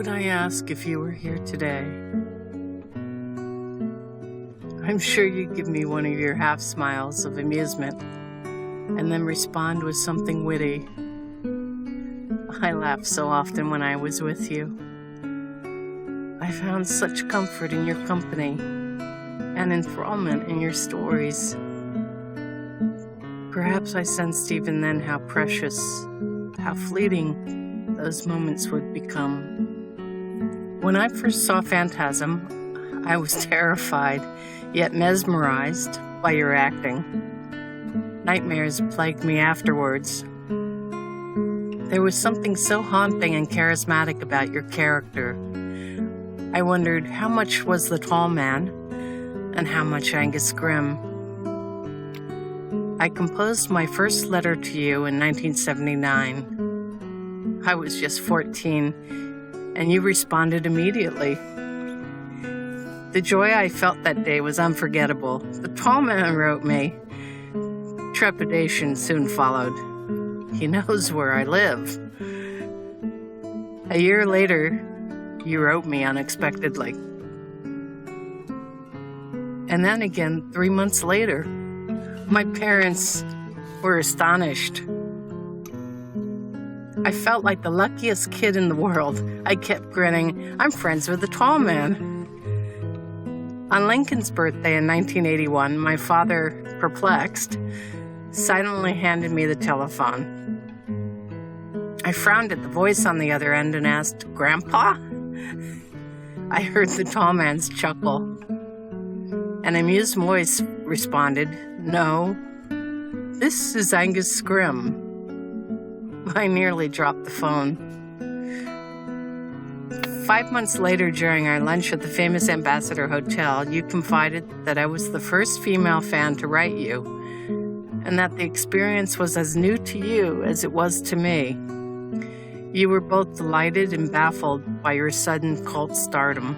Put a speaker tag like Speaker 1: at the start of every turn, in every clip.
Speaker 1: would I ask if you were here today? I'm sure you'd give me one of your half smiles of amusement and then respond with something witty. I laughed so often when I was with you. I found such comfort in your company and enthrallment in your stories. Perhaps I sensed even then how precious, how fleeting those moments would become. When I first saw Phantasm, I was terrified, yet mesmerized by your acting. Nightmares plagued me afterwards. There was something so haunting and charismatic about your character. I wondered how much was the tall man and how much Angus Scrimm. I composed my first letter to you in 1979. I was just 14, and you responded immediately. The joy I felt that day was unforgettable. The tall man wrote me. Trepidation soon followed. He knows where I live. A year later, you wrote me unexpectedly. And then again, 3 months later, my parents were astonished. I felt like the luckiest kid in the world. I kept grinning. I'm friends with the tall man. On Lincoln's birthday in 1981, my father, perplexed, silently handed me the telephone. I frowned at the voice on the other end and asked, "Grandpa?" I heard the tall man's chuckle. An amused voice responded, "No, this is Angus Scrimm." I nearly dropped the phone. 5 months later, during our lunch at the famous Ambassador Hotel, you confided that I was the first female fan to write you, and that the experience was as new to you as it was to me. You were both delighted and baffled by your sudden cult stardom.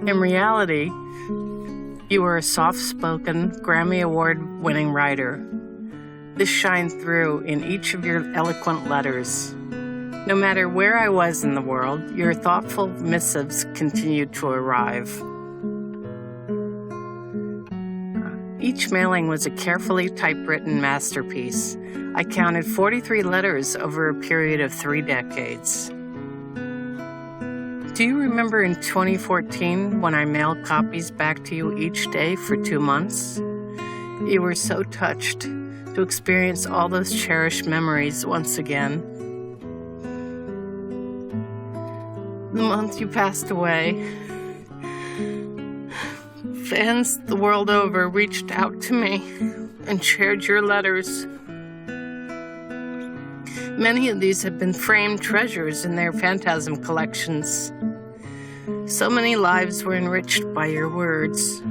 Speaker 1: In reality, you were a soft-spoken, Grammy Award-winning writer. This shined through in each of your eloquent letters. No matter where I was in the world, your thoughtful missives continued to arrive. Each mailing was a carefully typewritten masterpiece. I counted 43 letters over a period of 3 decades. Do you remember in 2014 when I mailed copies back to you each day for 2 months? You were so touched to experience all those cherished memories once again. The month you passed away, fans the world over reached out to me and shared your letters. Many of these have been framed treasures in their Phantasm collections. So many lives were enriched by your words.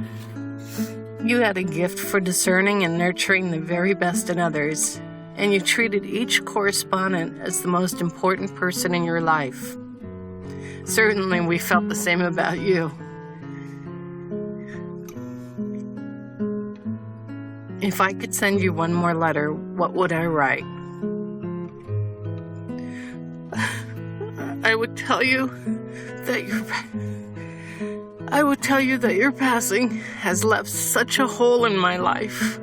Speaker 1: You had a gift for discerning and nurturing the very best in others, and you treated each correspondent as the most important person in your life. Certainly, we felt the same about you. If I could send you one more letter, what would I write? I would tell you that your passing has left such a hole in my life.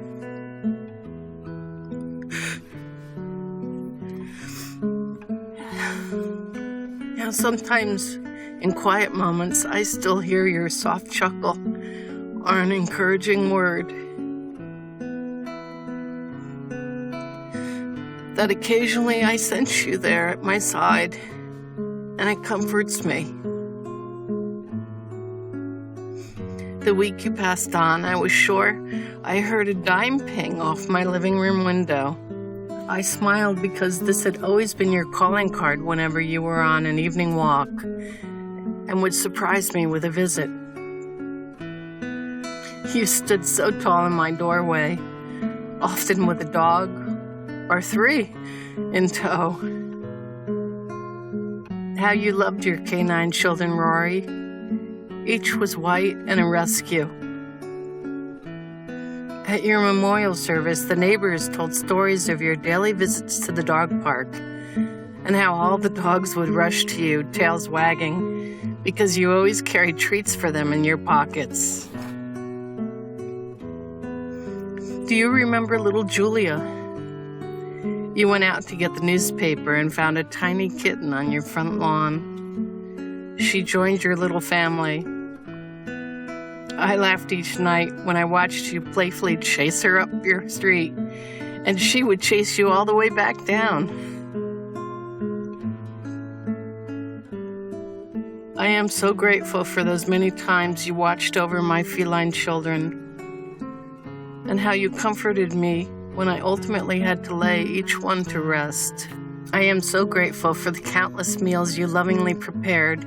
Speaker 1: Now, sometimes in quiet moments, I still hear your soft chuckle or an encouraging word. That occasionally I sense you there at my side, and it comforts me. The week you passed on, I was sure I heard a dime ping off my living room window. I smiled because this had always been your calling card whenever you were on an evening walk and would surprise me with a visit. You stood so tall in my doorway, often with a dog or 3 in tow. How you loved your canine children, Rory. Each was white and a rescue. At your memorial service, the neighbors told stories of your daily visits to the dog park and how all the dogs would rush to you, tails wagging, because you always carried treats for them in your pockets. Do you remember little Julia? You went out to get the newspaper and found a tiny kitten on your front lawn. She joined your little family. I laughed each night when I watched you playfully chase her up your street, and she would chase you all the way back down. I am so grateful for those many times you watched over my feline children, and how you comforted me when I ultimately had to lay each one to rest. I am so grateful for the countless meals you lovingly prepared,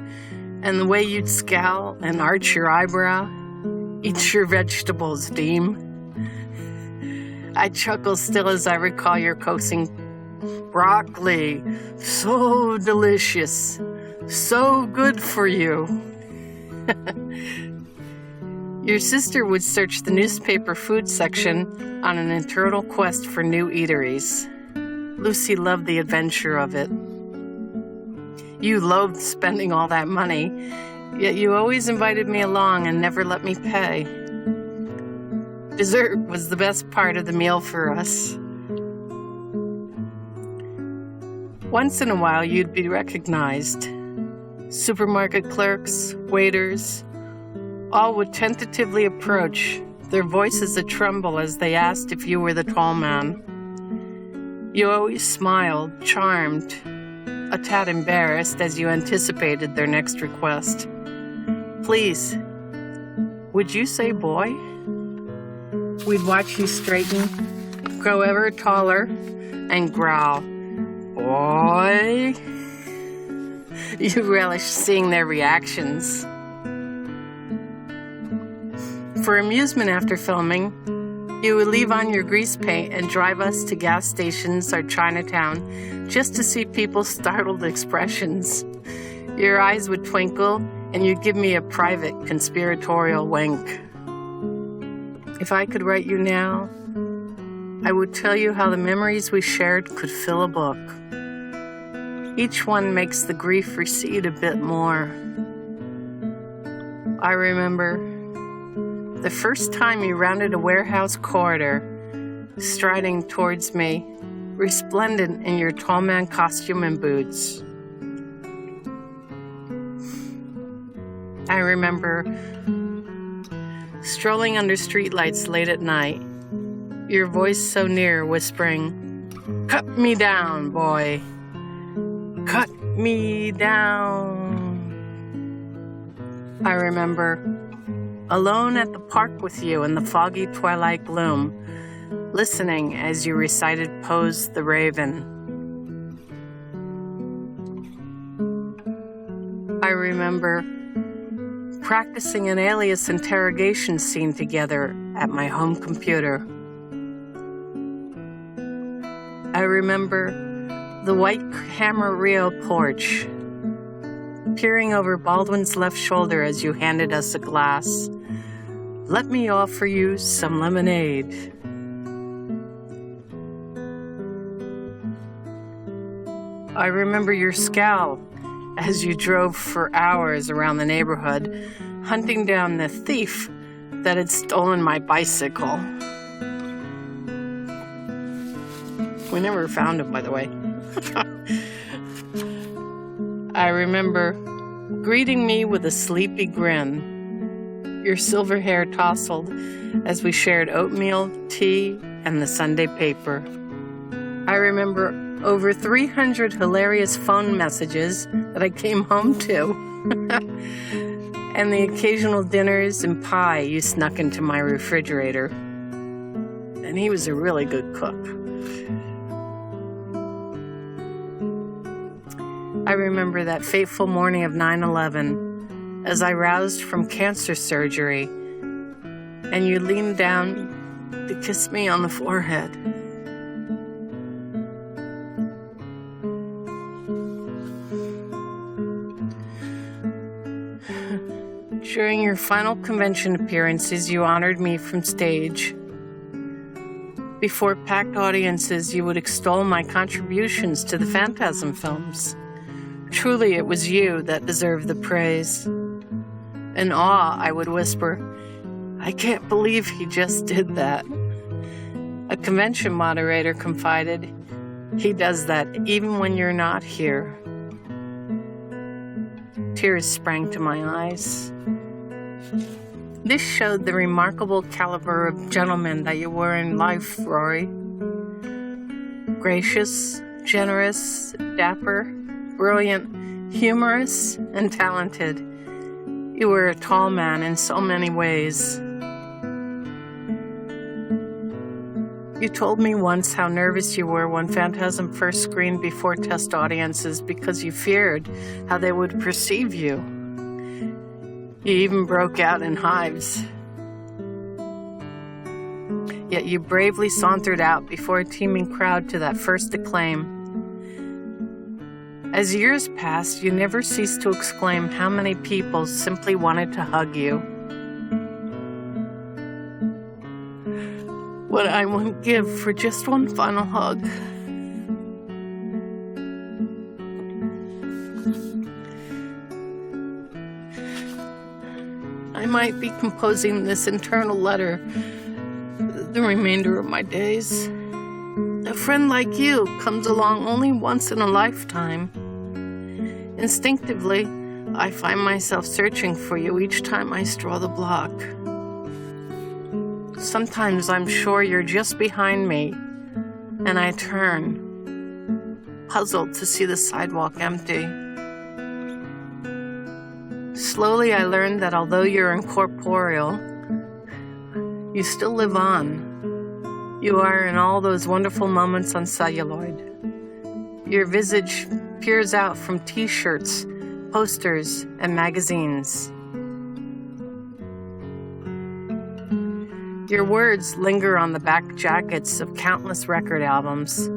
Speaker 1: and the way you'd scowl and arch your eyebrow. Eat your vegetables, Deem. I chuckle still as I recall your coaxing, broccoli, so delicious, so good for you. Your sister would search the newspaper food section on an eternal quest for new eateries. Lucy loved the adventure of it. You loathed spending all that money, yet you always invited me along and never let me pay. Dessert was the best part of the meal for us. Once in a while, you'd be recognized. Supermarket clerks, waiters, all would tentatively approach, their voices a tremble as they asked if you were the tall man. You always smiled, charmed, a tad embarrassed as you anticipated their next request. Please, would you say boy? We'd watch you straighten, grow ever taller, and growl, boy. You relished seeing their reactions. For amusement after filming, you would leave on your grease paint and drive us to gas stations or Chinatown just to see people's startled expressions. Your eyes would twinkle, and you'd give me a private conspiratorial wink. If I could write you now, I would tell you how the memories we shared could fill a book. Each one makes the grief recede a bit more. I remember the first time you rounded a warehouse corridor, striding towards me, resplendent in your tall man costume and boots. I remember strolling under streetlights late at night, your voice so near, whispering, "Cut me down, boy. Cut me down." I remember alone at the park with you in the foggy twilight gloom, listening as you recited Poe's The Raven. I remember practicing an alias interrogation scene together at my home computer. I remember the white hammer Rio porch, peering over Baldwin's left shoulder as you handed us a glass. "Let me offer you some lemonade." I remember your scowl as you drove for hours around the neighborhood, hunting down the thief that had stolen my bicycle. We never found him, by the way. I remember greeting me with a sleepy grin, your silver hair tousled as we shared oatmeal, tea, and the Sunday paper. I remember over 300 hilarious phone messages that I came home to, and the occasional dinners and pie you snuck into my refrigerator. And he was a really good cook. I remember that fateful morning of 9/11 as I roused from cancer surgery, and you leaned down to kiss me on the forehead. During your final convention appearances, you honored me from stage. Before packed audiences, you would extol my contributions to the Phantasm films. Truly, it was you that deserved the praise. In awe, I would whisper, "I can't believe he just did that." A convention moderator confided, "He does that even when you're not here." Tears sprang to my eyes. This showed the remarkable caliber of gentleman that you were in life, Rory. Gracious, generous, dapper, brilliant, humorous, and talented. You were a tall man in so many ways. You told me once how nervous you were when Phantasm first screened before test audiences because you feared how they would perceive you. You even broke out in hives. Yet you bravely sauntered out before a teeming crowd to that first acclaim. As years passed, you never ceased to exclaim how many people simply wanted to hug you. What I wouldn't give for just one final hug. I might be composing this internal letter the remainder of my days. A friend like you comes along only once in a lifetime. Instinctively, I find myself searching for you each time I straw the block. Sometimes I'm sure you're just behind me, and I turn, puzzled to see the sidewalk empty. Slowly I learned that although you're incorporeal, you still live on. You are in all those wonderful moments on celluloid. Your visage peers out from t-shirts, posters, and magazines. Your words linger on the back jackets of countless record albums.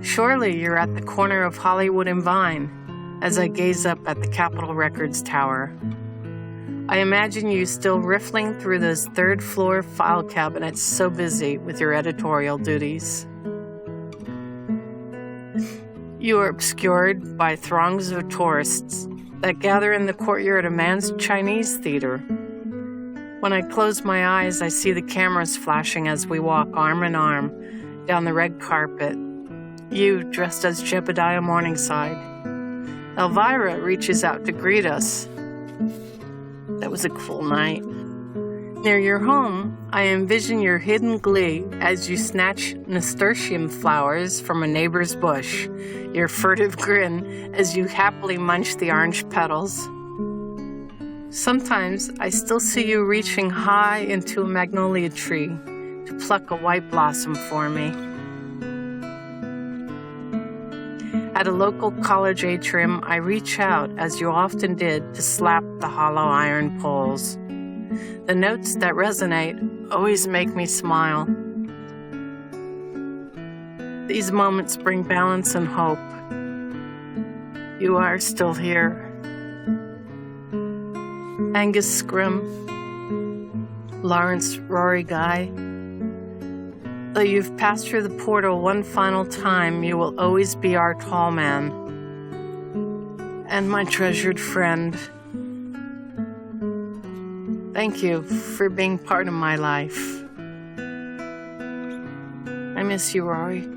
Speaker 1: Surely you're at the corner of Hollywood and Vine as I gaze up at the Capitol Records Tower. I imagine you still riffling through those third-floor file cabinets so busy with your editorial duties. You are obscured by throngs of tourists that gather in the courtyard of Man's Chinese Theater. When I close my eyes, I see the cameras flashing as we walk arm in arm down the red carpet, you dressed as Jebediah Morningside. Elvira reaches out to greet us. That was a cool night. Near your home, I envision your hidden glee as you snatch nasturtium flowers from a neighbor's bush, your furtive grin as you happily munch the orange petals. Sometimes I still see you reaching high into a magnolia tree to pluck a white blossom for me. At a local college atrium, I reach out, as you often did, to slap the hollow iron poles. The notes that resonate always make me smile. These moments bring balance and hope. You are still here. Angus Scrimm, Lawrence Rory Guy. Though you've passed through the portal one final time, you will always be our tall man and my treasured friend. Thank you for being part of my life. I miss you, Rory.